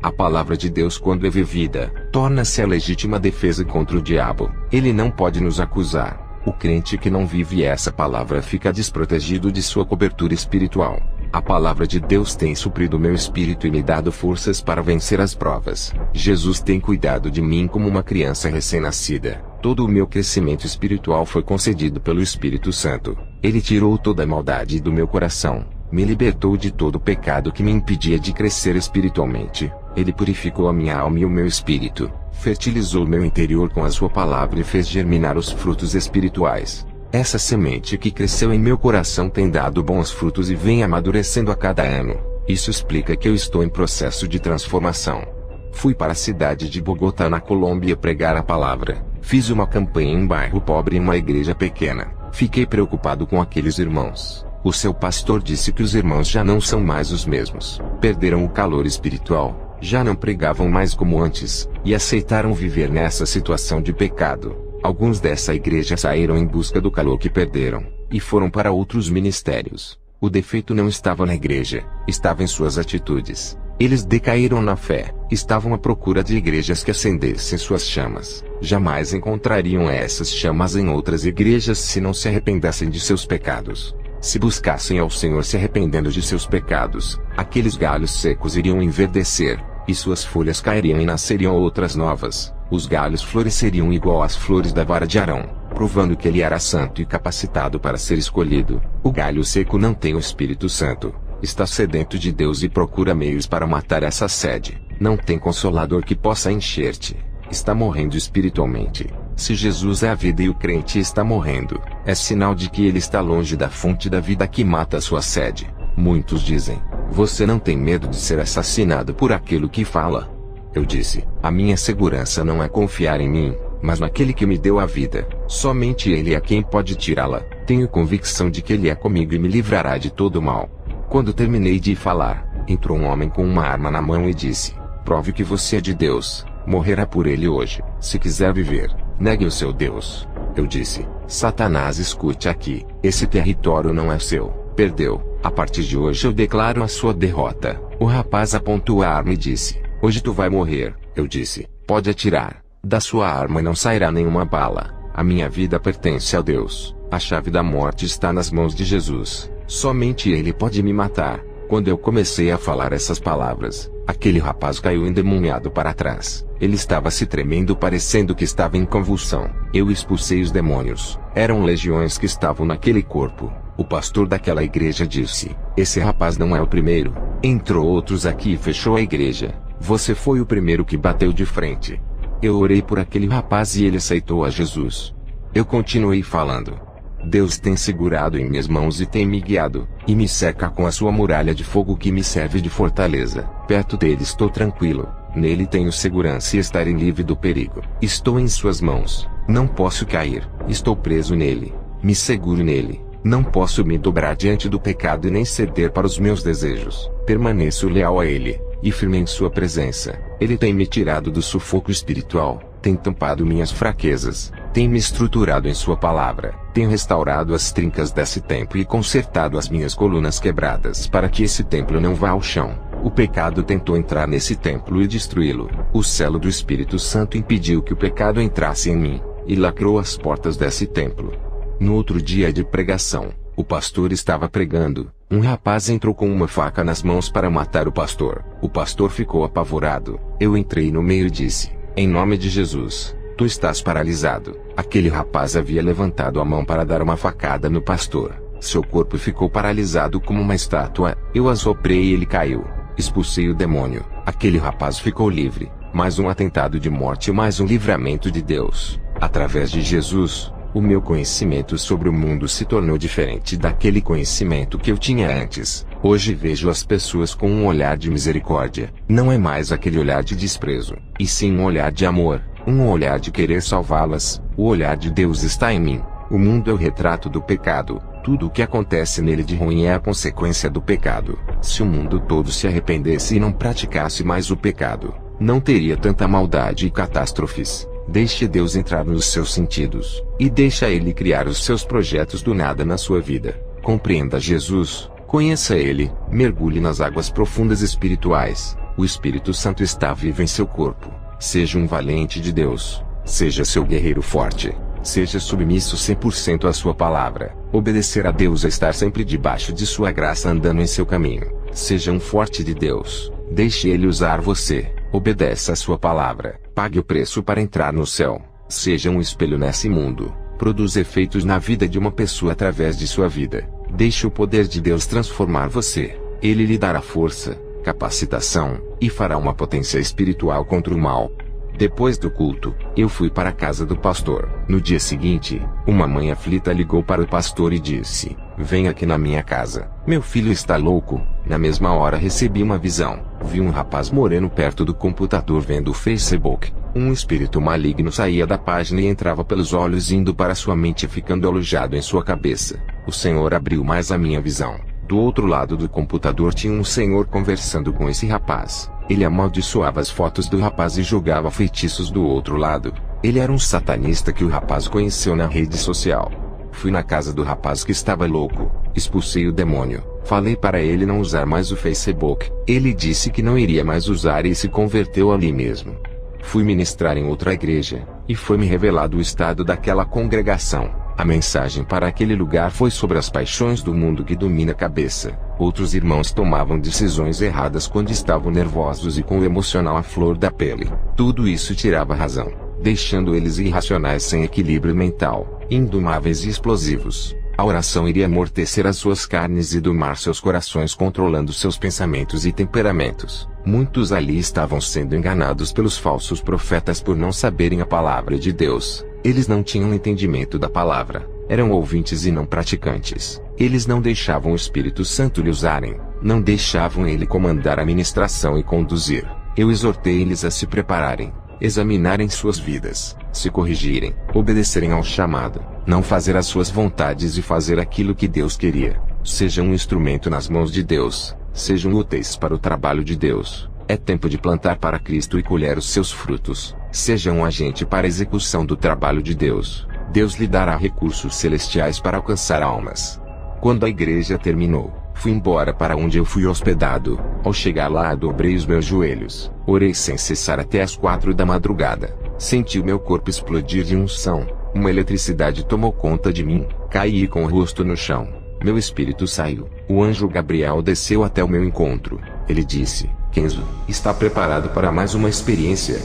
A palavra de Deus, quando é vivida, torna-se a legítima defesa contra o diabo. Ele não pode nos acusar. O crente que não vive essa palavra fica desprotegido de sua cobertura espiritual. A palavra de Deus tem suprido meu espírito e me dado forças para vencer as provas. Jesus tem cuidado de mim como uma criança recém-nascida. Todo o meu crescimento espiritual foi concedido pelo Espírito Santo. Ele tirou toda a maldade do meu coração. Me libertou de todo o pecado que me impedia de crescer espiritualmente. Ele purificou a minha alma e o meu espírito, fertilizou meu interior com a sua palavra e fez germinar os frutos espirituais. Essa semente que cresceu em meu coração tem dado bons frutos e vem amadurecendo a cada ano. Isso explica que eu estou em processo de transformação. Fui para a cidade de Bogotá, na Colômbia, pregar a palavra. Fiz uma campanha em um bairro pobre em uma igreja pequena. Fiquei preocupado com aqueles irmãos. O seu pastor disse que os irmãos já não são mais os mesmos. Perderam o calor espiritual, já não pregavam mais como antes, e aceitaram viver nessa situação de pecado. Alguns dessa igreja saíram em busca do calor que perderam, e foram para outros ministérios. O defeito não estava na igreja, estava em suas atitudes. Eles decaíram na fé, estavam à procura de igrejas que acendessem suas chamas. Jamais encontrariam essas chamas em outras igrejas se não se arrependessem de seus pecados. Se buscassem ao Senhor se arrependendo de seus pecados, aqueles galhos secos iriam enverdecer, e suas folhas cairiam e nasceriam outras novas. Os galhos floresceriam igual às flores da vara de Arão, provando que ele era santo e capacitado para ser escolhido. O galho seco não tem o Espírito Santo. Está sedento de Deus e procura meios para matar essa sede. Não tem consolador que possa encher-te. Está morrendo espiritualmente. Se Jesus é a vida e o crente está morrendo, é sinal de que ele está longe da fonte da vida que mata a sua sede. Muitos dizem: você não tem medo de ser assassinado por aquilo que fala? Eu disse: a minha segurança não é confiar em mim, mas naquele que me deu a vida. Somente ele é quem pode tirá-la. Tenho convicção de que ele é comigo e me livrará de todo o mal. Quando terminei de falar, entrou um homem com uma arma na mão e disse: prove que você é de Deus. Morrerá por ele hoje. Se quiser viver, negue o seu Deus. Eu disse: Satanás, escute aqui. Esse território não é seu. Perdeu. A partir de hoje eu declaro a sua derrota. O rapaz apontou a arma e disse: hoje tu vai morrer. Eu disse: pode atirar. Da sua arma não sairá nenhuma bala. A minha vida pertence a Deus. A chave da morte está nas mãos de Jesus. Somente Ele pode me matar. Quando eu comecei a falar essas palavras, aquele rapaz caiu endemoniado para trás. Ele estava se tremendo, parecendo que estava em convulsão. Eu expulsei os demônios. Eram legiões que estavam naquele corpo. O pastor daquela igreja disse: esse rapaz não é o primeiro. Entrou outros aqui e fechou a igreja. Você foi o primeiro que bateu de frente. Eu orei por aquele rapaz e ele aceitou a Jesus. Eu continuei falando. Deus tem segurado em minhas mãos e tem me guiado, e me cerca com a sua muralha de fogo que me serve de fortaleza. Perto dele estou tranquilo, nele tenho segurança e estarei livre do perigo. Estou em suas mãos, não posso cair, estou preso nele, me seguro nele, não posso me dobrar diante do pecado e nem ceder para os meus desejos. Permaneço leal a ele, e firme em sua presença. Ele tem me tirado do sufoco espiritual, tem tampado minhas fraquezas, tem me estruturado em sua palavra, tem restaurado as trincas desse templo e consertado as minhas colunas quebradas para que esse templo não vá ao chão. O pecado tentou entrar nesse templo e destruí-lo. O selo do Espírito Santo impediu que o pecado entrasse em mim, e lacrou as portas desse templo. No outro dia de pregação, o pastor estava pregando. Um rapaz entrou com uma faca nas mãos para matar o pastor. O pastor ficou apavorado. Eu entrei no meio e disse: em nome de Jesus, tu estás paralisado. Aquele rapaz havia levantado a mão para dar uma facada no pastor. Seu corpo ficou paralisado como uma estátua. Eu assoprei e ele caiu. Expulsei o demônio. Aquele rapaz ficou livre. Mais um atentado de morte e mais um livramento de Deus. Através de Jesus, o meu conhecimento sobre o mundo se tornou diferente daquele conhecimento que eu tinha antes. Hoje vejo as pessoas com um olhar de misericórdia. Não é mais aquele olhar de desprezo, e sim um olhar de amor, um olhar de querer salvá-las. O olhar de Deus está em mim. O mundo é o retrato do pecado. Tudo o que acontece nele de ruim é a consequência do pecado. Se o mundo todo se arrependesse e não praticasse mais o pecado, não teria tanta maldade e catástrofes. Deixe Deus entrar nos seus sentidos, e deixa Ele criar os seus projetos do nada na sua vida. Compreenda Jesus, conheça Ele, mergulhe nas águas profundas espirituais, O Espírito Santo está vivo em seu corpo. Seja um valente de Deus. Seja seu guerreiro forte. Seja submisso 100% à sua palavra. Obedecer a Deus é estar sempre debaixo de sua graça andando em seu caminho. Seja um forte de Deus. Deixe Ele usar você. Obedeça a sua palavra. Pague o preço para entrar no céu. Seja um espelho nesse mundo. Produza efeitos na vida de uma pessoa através de sua vida. Deixe o poder de Deus transformar você. Ele lhe dará força, capacitação, e fará uma potência espiritual contra o mal. Depois do culto, eu fui para a casa do pastor. No dia seguinte, uma mãe aflita ligou para o pastor e disse: "Vem aqui na minha casa. Meu filho está louco." Na mesma hora recebi uma visão. Vi um rapaz moreno perto do computador vendo o Facebook. Um espírito maligno saía da página e entrava pelos olhos indo para sua mente ficando alojado em sua cabeça. O Senhor abriu mais a minha visão. Do outro lado do computador tinha um senhor conversando com esse rapaz. Ele amaldiçoava as fotos do rapaz e jogava feitiços do outro lado. Ele era um satanista que o rapaz conheceu na rede social. Fui na casa do rapaz que estava louco. Expulsei o demônio. Falei para ele não usar mais o Facebook. Ele disse que não iria mais usar e se converteu ali mesmo. Fui ministrar em outra igreja, e foi-me revelado o estado daquela congregação. A mensagem para aquele lugar foi sobre as paixões do mundo que domina a cabeça. Outros irmãos tomavam decisões erradas quando estavam nervosos e com o emocional à flor da pele. Tudo isso tirava a razão, deixando eles irracionais sem equilíbrio mental, indomáveis e explosivos. A oração iria amortecer as suas carnes e domar seus corações controlando seus pensamentos e temperamentos. Muitos ali estavam sendo enganados pelos falsos profetas por não saberem a palavra de Deus. Eles não tinham entendimento da palavra. Eram ouvintes e não praticantes. Eles não deixavam o Espírito Santo lhe usarem. Não deixavam ele comandar a ministração e conduzir. Eu exortei eles a se prepararem, examinarem suas vidas, se corrigirem, obedecerem ao chamado, não fazer as suas vontades e fazer aquilo que Deus queria. Sejam um instrumento nas mãos de Deus. Sejam úteis para o trabalho de Deus. É tempo de plantar para Cristo e colher os seus frutos. Seja um agente para a execução do trabalho de Deus. Deus lhe dará recursos celestiais para alcançar almas. Quando a igreja terminou, fui embora para onde eu fui hospedado. Ao chegar lá, dobrei os meus joelhos. Orei sem cessar até as 4 da madrugada. Senti o meu corpo explodir de unção. Uma eletricidade tomou conta de mim. Caí com o rosto no chão. Meu espírito saiu. O anjo Gabriel desceu até o meu encontro. Ele disse: "Kenzo, está preparado para mais uma experiência?"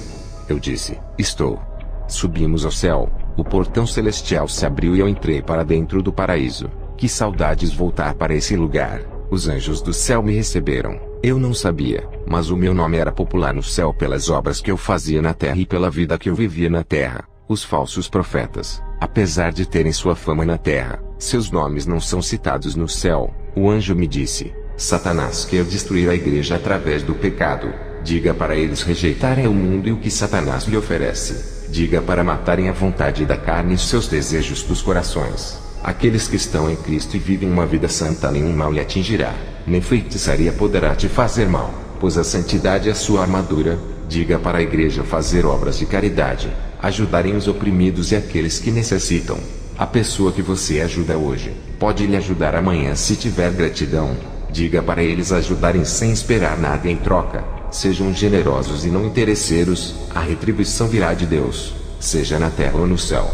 Eu disse: "Estou." Subimos ao céu. O portão celestial se abriu e eu entrei para dentro do paraíso. Que saudades voltar para esse lugar. Os anjos do céu me receberam. Eu não sabia, mas o meu nome era popular no céu pelas obras que eu fazia na terra e pela vida que eu vivia na terra. Os falsos profetas, apesar de terem sua fama na terra, seus nomes não são citados no céu. O anjo me disse: "Satanás quer destruir a igreja através do pecado. Diga para eles rejeitarem o mundo e o que Satanás lhe oferece. Diga para matarem a vontade da carne e seus desejos dos corações. Aqueles que estão em Cristo e vivem uma vida santa, nenhum mal lhe atingirá. Nem feitiçaria poderá te fazer mal, pois a santidade é sua armadura. Diga para a igreja fazer obras de caridade, ajudarem os oprimidos e aqueles que necessitam. A pessoa que você ajuda hoje, pode lhe ajudar amanhã se tiver gratidão. Diga para eles ajudarem sem esperar nada em troca. Sejam generosos e não interesseiros, a retribuição virá de Deus, seja na terra ou no céu."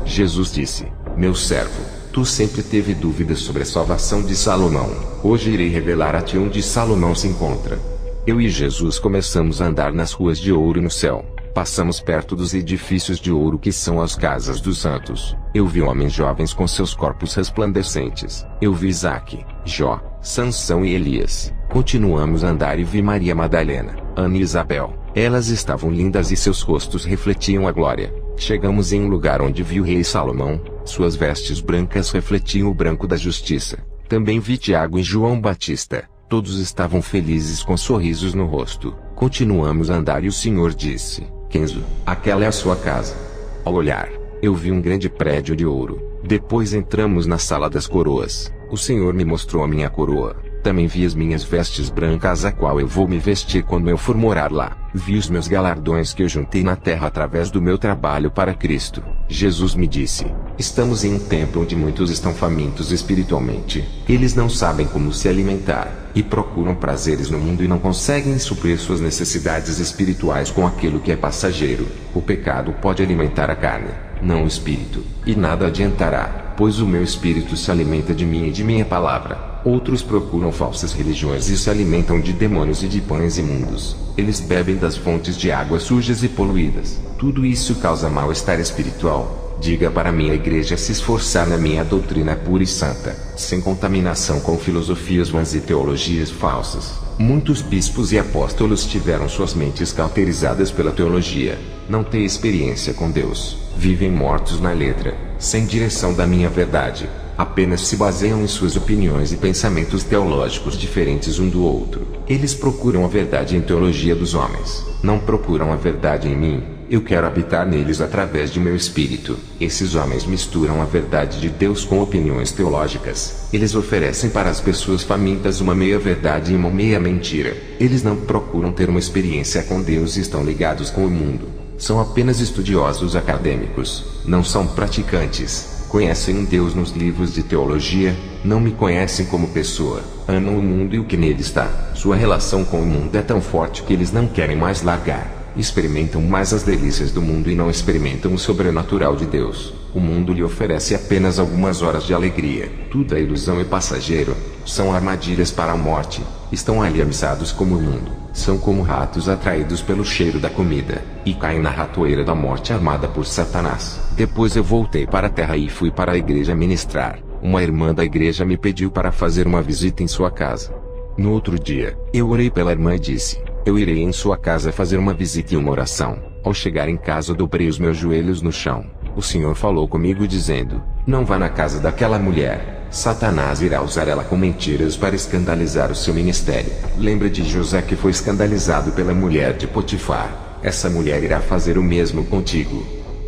Jesus disse: "Meu servo, tu sempre teve dúvidas sobre a salvação de Salomão. Hoje irei revelar a ti onde Salomão se encontra." Eu e Jesus começamos a andar nas ruas de ouro no céu. Passamos perto dos edifícios de ouro que são as casas dos santos. Eu vi homens jovens com seus corpos resplandecentes. Eu vi Isaque, Jó, Sansão e Elias. Continuamos a andar e vi Maria Madalena, Ana e Isabel. Elas estavam lindas e seus rostos refletiam a glória. Chegamos em um lugar onde vi o rei Salomão. Suas vestes brancas refletiam o branco da justiça. Também vi Tiago e João Batista. Todos estavam felizes com sorrisos no rosto. Continuamos a andar e o Senhor disse: "Kenzo, aquela é a sua casa." Ao olhar, eu vi um grande prédio de ouro. Depois entramos na sala das coroas. O Senhor me mostrou a minha coroa. Também vi as minhas vestes brancas, a qual eu vou me vestir quando eu for morar lá. Vi os meus galardões que eu juntei na terra através do meu trabalho para Cristo. Jesus me disse: Estamos em um tempo onde muitos estão famintos espiritualmente. Eles não sabem como se alimentar, e procuram prazeres no mundo e não conseguem suprir suas necessidades espirituais com aquilo que é passageiro. O pecado pode alimentar a carne, não o espírito, e nada adiantará, pois o meu espírito se alimenta de mim e de minha palavra. Outros procuram falsas religiões e se alimentam de demônios e de pães imundos. Eles bebem das fontes de águas sujas e poluídas. Tudo isso causa mal-estar espiritual. Diga para minha igreja se esforçar na minha doutrina pura e santa, sem contaminação com filosofias vãs e teologias falsas. Muitos bispos e apóstolos tiveram suas mentes cauterizadas pela teologia. Não têm experiência com Deus. Vivem mortos na letra, sem direção da minha verdade. Apenas se baseiam em suas opiniões e pensamentos teológicos diferentes um do outro. Eles procuram a verdade em teologia dos homens. Não procuram a verdade em mim. Eu quero habitar neles através de meu espírito. Esses homens misturam a verdade de Deus com opiniões teológicas. Eles oferecem para as pessoas famintas uma meia verdade e uma meia mentira. Eles não procuram ter uma experiência com Deus e estão ligados com o mundo. São apenas estudiosos acadêmicos. Não são praticantes. Conhecem um Deus nos livros de teologia, não me conhecem como pessoa. Amam o mundo e o que nele está. Sua relação com o mundo é tão forte que eles não querem mais largar. Experimentam mais as delícias do mundo e não experimentam o sobrenatural de Deus. O mundo lhe oferece apenas algumas horas de alegria. Tudo é ilusão e passageiro. São armadilhas para a morte. Estão aliançados como o mundo. São como ratos atraídos pelo cheiro da comida, e caem na ratoeira da morte armada por Satanás. Depois eu voltei para a terra e fui para a igreja ministrar. Uma irmã da igreja me pediu para fazer uma visita em sua casa. No outro dia, eu orei pela irmã e disse: eu irei em sua casa fazer uma visita e uma oração. Ao chegar em casa dobrei os meus joelhos no chão. O Senhor falou comigo dizendo: não vá na casa daquela mulher. Satanás irá usar ela com mentiras para escandalizar o seu ministério. Lembra de José que foi escandalizado pela mulher de Potifar. Essa mulher irá fazer o mesmo contigo.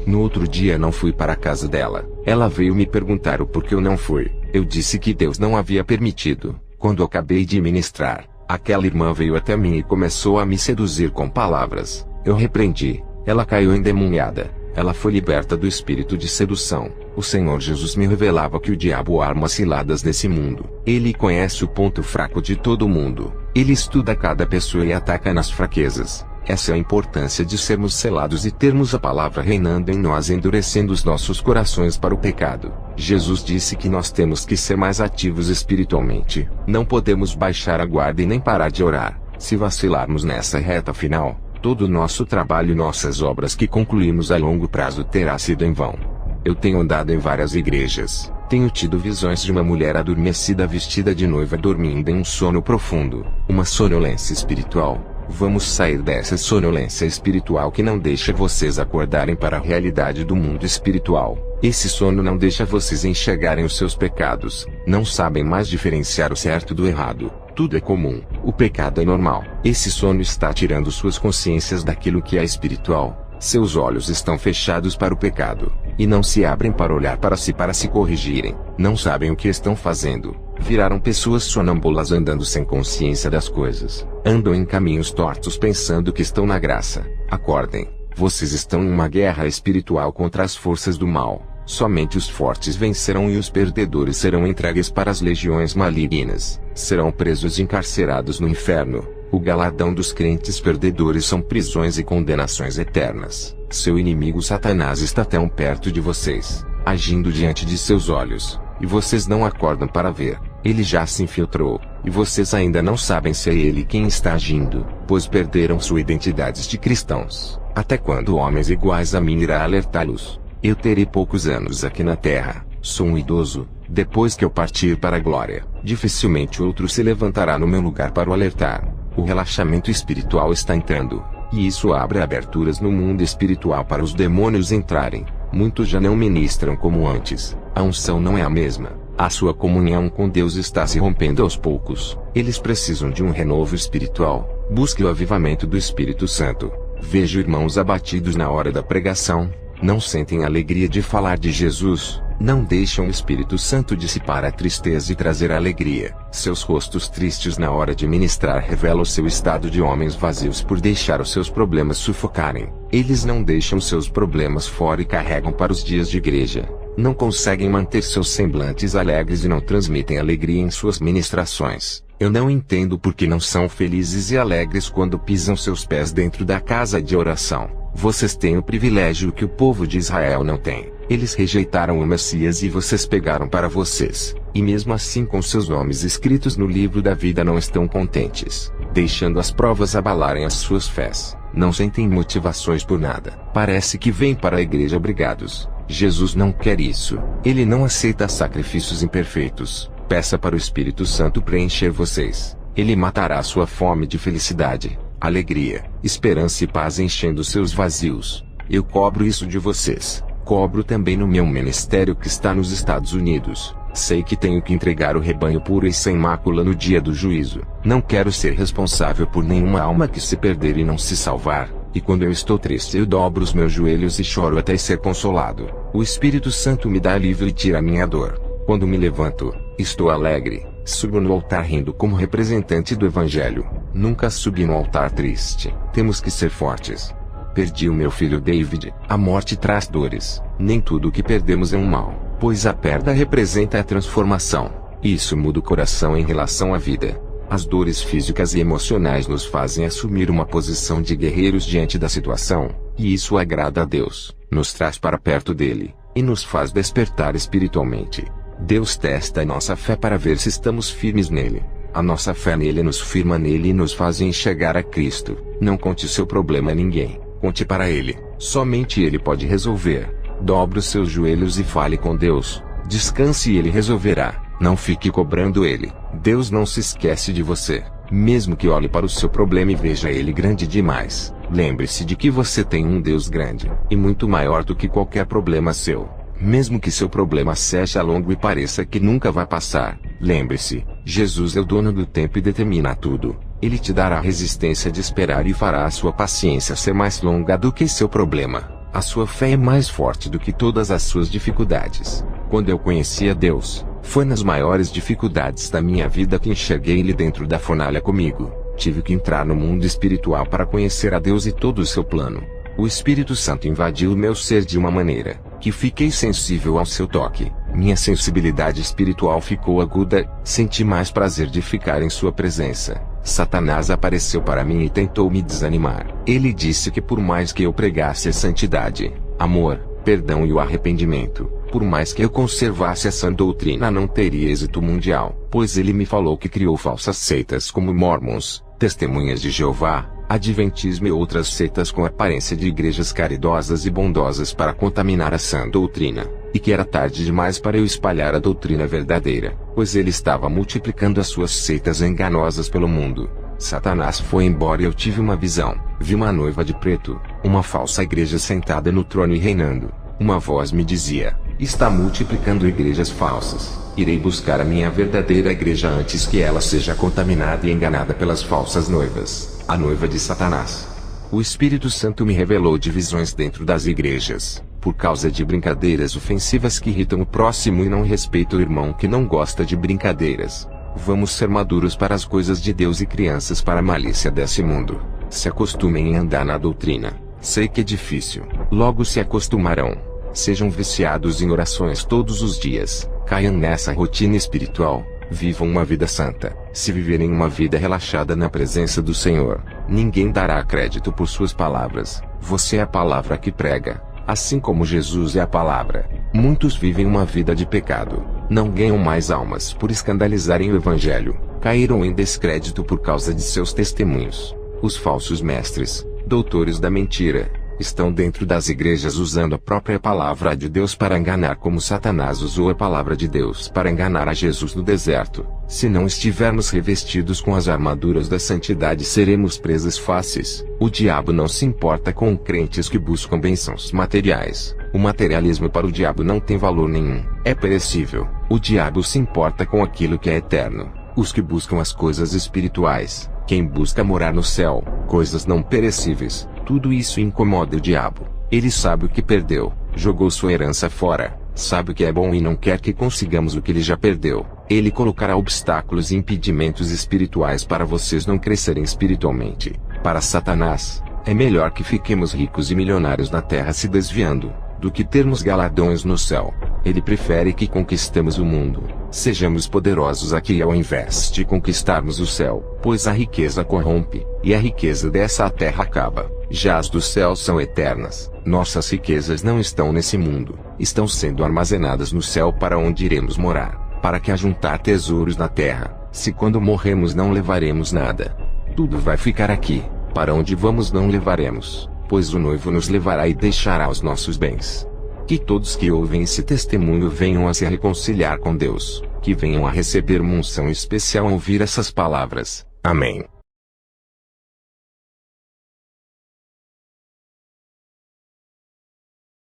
No outro dia não fui para a casa dela. Ela veio me perguntar o porquê eu não fui. Eu disse que Deus não havia permitido. Quando acabei de ministrar, aquela irmã veio até mim e começou a me seduzir com palavras. Eu repreendi. Ela caiu endemoniada. Ela foi liberta do espírito de sedução. O Senhor Jesus me revelava que o diabo arma ciladas nesse mundo. Ele conhece o ponto fraco de todo mundo. Ele estuda cada pessoa e ataca nas fraquezas. Essa é a importância de sermos selados e termos a palavra reinando em nós, endurecendo os nossos corações para o pecado. Jesus disse que nós temos que ser mais ativos espiritualmente. Não podemos baixar a guarda e nem parar de orar. Se vacilarmos nessa reta final, todo o nosso trabalho e nossas obras que concluímos a longo prazo terá sido em vão. Eu tenho andado em várias igrejas. Tenho tido visões de uma mulher adormecida vestida de noiva dormindo em um sono profundo. Uma sonolência espiritual. Vamos sair dessa sonolência espiritual que não deixa vocês acordarem para a realidade do mundo espiritual. Esse sono não deixa vocês enxergarem os seus pecados. Não sabem mais diferenciar o certo do errado. Tudo é comum. O pecado é normal. Esse sono está tirando suas consciências daquilo que é espiritual. Seus olhos estão fechados para o pecado, e não se abrem para olhar para se corrigirem. Não sabem o que estão fazendo. Viraram pessoas sonâmbulas andando sem consciência das coisas. Andam em caminhos tortos pensando que estão na graça. Acordem. Vocês estão em uma guerra espiritual contra as forças do mal. Somente os fortes vencerão e os perdedores serão entregues para as legiões malignas. Serão presos e encarcerados no inferno. O galardão dos crentes perdedores são prisões e condenações eternas. Seu inimigo Satanás está tão perto de vocês, agindo diante de seus olhos, e vocês não acordam para ver. Ele já se infiltrou, e vocês ainda não sabem se é ele quem está agindo, pois perderam sua identidade de cristãos. Até quando homens iguais a mim irá alertá-los? Eu terei poucos anos aqui na terra, sou um idoso. Depois que eu partir para a glória, dificilmente outro se levantará no meu lugar para o alertar. O relaxamento espiritual está entrando, e isso abre aberturas no mundo espiritual para os demônios entrarem. Muitos já não ministram como antes. A unção não é a mesma. A sua comunhão com Deus está se rompendo aos poucos. Eles precisam de um renovo espiritual. Busque o avivamento do Espírito Santo. Vejo irmãos abatidos na hora da pregação. Não sentem alegria de falar de Jesus. Não deixam o Espírito Santo dissipar a tristeza e trazer a alegria. Seus rostos tristes na hora de ministrar revelam o seu estado de homens vazios por deixar os seus problemas sufocarem. Eles não deixam seus problemas fora e carregam para os dias de igreja. não conseguem manter seus semblantes alegres e não transmitem alegria em suas ministrações. Eu não entendo por que não são felizes e alegres quando pisam seus pés dentro da casa de oração. Vocês têm o privilégio que o povo de Israel não tem. Eles rejeitaram o Messias e vocês pegaram para vocês. E mesmo assim com seus nomes escritos no livro da vida não estão contentes, deixando as provas abalarem as suas fés. Não sentem motivações por nada. Parece que vêm para a igreja obrigados. Jesus não quer isso. Ele não aceita sacrifícios imperfeitos. Peça para o Espírito Santo preencher vocês. Ele matará sua fome de felicidade, alegria, esperança e paz enchendo seus vazios. Eu cobro isso de vocês. Cobro também no meu ministério que está nos Estados Unidos. Sei que tenho que entregar o rebanho puro e sem mácula no dia do juízo. Não quero ser responsável por nenhuma alma que se perder e não se salvar. E quando eu estou triste eu dobro os meus joelhos e choro até ser consolado. O Espírito Santo me dá alívio e tira a minha dor. Quando me levanto, estou alegre. Subo no altar rindo como representante do Evangelho. Nunca subi no altar triste. Temos que ser fortes. Perdi o meu filho David. A morte traz dores. Nem tudo o que perdemos é um mal, pois a perda representa a transformação. Isso muda o coração em relação à vida. As dores físicas e emocionais nos fazem assumir uma posição de guerreiros diante da situação, e isso agrada a Deus, nos traz para perto dele, e nos faz despertar espiritualmente. Deus testa a nossa fé para ver se estamos firmes nele. A nossa fé nele nos firma nele e nos faz enxergar a Cristo. Não conte seu problema a ninguém. Conte para ele. Somente ele pode resolver. Dobre os seus joelhos e fale com Deus. Descanse e ele resolverá. Não fique cobrando ele. Deus não se esquece de você. Mesmo que olhe para o seu problema e veja ele grande demais. Lembre-se de que você tem um Deus grande, e muito maior do que qualquer problema seu. Mesmo que seu problema seja longo e pareça que nunca vai passar, lembre-se, Jesus é o dono do tempo e determina tudo. Ele te dará a resistência de esperar e fará a sua paciência ser mais longa do que seu problema. A sua fé é mais forte do que todas as suas dificuldades. Quando eu conheci a Deus, foi nas maiores dificuldades da minha vida que enxerguei Ele dentro da fornalha comigo. Tive que entrar no mundo espiritual para conhecer a Deus e todo o seu plano. O Espírito Santo invadiu o meu ser de uma maneira que fiquei sensível ao seu toque. Minha sensibilidade espiritual ficou aguda, senti mais prazer de ficar em sua presença. Satanás apareceu para mim e tentou me desanimar. Ele disse que por mais que eu pregasse a santidade, amor, perdão e o arrependimento, por mais que eu conservasse essa doutrina não teria êxito mundial, pois ele me falou que criou falsas seitas como Mormons, Testemunhas de Jeová, Adventismo e outras seitas com aparência de igrejas caridosas e bondosas para contaminar a sã doutrina, e que era tarde demais para eu espalhar a doutrina verdadeira, pois ele estava multiplicando as suas seitas enganosas pelo mundo. Satanás foi embora e eu tive uma visão. Vi uma noiva de preto, uma falsa igreja sentada no trono e reinando. Uma voz me dizia: está multiplicando igrejas falsas. Irei buscar a minha verdadeira igreja antes que ela seja contaminada e enganada pelas falsas noivas, a noiva de Satanás. O Espírito Santo me revelou divisões dentro das igrejas, por causa de brincadeiras ofensivas que irritam o próximo e não respeitam o irmão que não gosta de brincadeiras. Vamos ser maduros para as coisas de Deus e crianças para a malícia desse mundo. Se acostumem em andar na doutrina. Sei que é difícil. Logo se acostumarão. Sejam viciados em orações todos os dias. Caiam nessa rotina espiritual. Vivam uma vida santa. Se viverem uma vida relaxada na presença do Senhor, ninguém dará crédito por suas palavras. Você é a palavra que prega, assim como Jesus é a palavra. Muitos vivem uma vida de pecado. Não ganham mais almas por escandalizarem o Evangelho. Caíram em descrédito por causa de seus testemunhos. Os falsos mestres, doutores da mentira, estão dentro das igrejas usando a própria palavra de Deus para enganar, como Satanás usou a palavra de Deus para enganar a Jesus no deserto. Se não estivermos revestidos com as armaduras da santidade, seremos presas fáceis. O diabo não se importa com crentes que buscam bênçãos materiais. O materialismo para o diabo não tem valor nenhum. É perecível. O diabo se importa com aquilo que é eterno. Os que buscam as coisas espirituais, quem busca morar no céu, coisas não perecíveis, tudo isso incomoda o diabo. Ele sabe o que perdeu, jogou sua herança fora, sabe o que é bom e não quer que consigamos o que ele já perdeu. Ele colocará obstáculos e impedimentos espirituais para vocês não crescerem espiritualmente. Para Satanás, é melhor que fiquemos ricos e milionários na terra se desviando, do que termos galardões no céu. Ele prefere que conquistemos o mundo, sejamos poderosos aqui ao invés de conquistarmos o céu, pois a riqueza corrompe, e a riqueza dessa terra acaba. Já as dos céus são eternas. Nossas riquezas não estão nesse mundo, estão sendo armazenadas no céu para onde iremos morar, para que ajuntar tesouros na terra, se quando morremos não levaremos nada. Tudo vai ficar aqui, para onde vamos não levaremos, pois o noivo nos levará e deixará os nossos bens. Que todos que ouvem esse testemunho venham a se reconciliar com Deus, que venham a receber uma unção especial ao ouvir essas palavras. Amém.